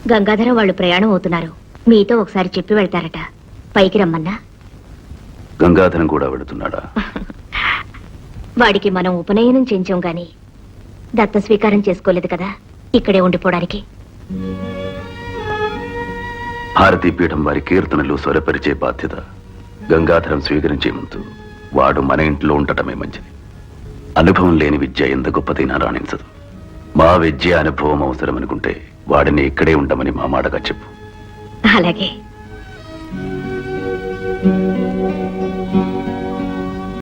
గంగాధర వాళ్ళు ప్రయాణం అవుతున్నారు. మీతో ఒకసారి చెప్పి వెళ్తారట. పైకి రమ్మన్నా. గంగాధరం కూడా వెళుతున్నాడా? వాడికి మనం ఉపనయనం చేయించాం గాని దత్త స్వీకారం చేసుకోలేదు కదా, ఇక్కడే ఉండిపోవడానికి. భారతీ పీఠం వారి కీర్తనలు స్వరపరిచే బాధ్యత గంగాధరం స్వీకరించే ముందు వాడు మన ఇంట్లో ఉండటమే మంచిది. అనుభవం లేని విద్య ఎంత గొప్పదైనా రాణించదు. మా విద్య అనుభవం అవసరం అనుకుంటే వాడిని ఇక్కడే ఉండమని మా మాటగా చెప్పు. అలాగే.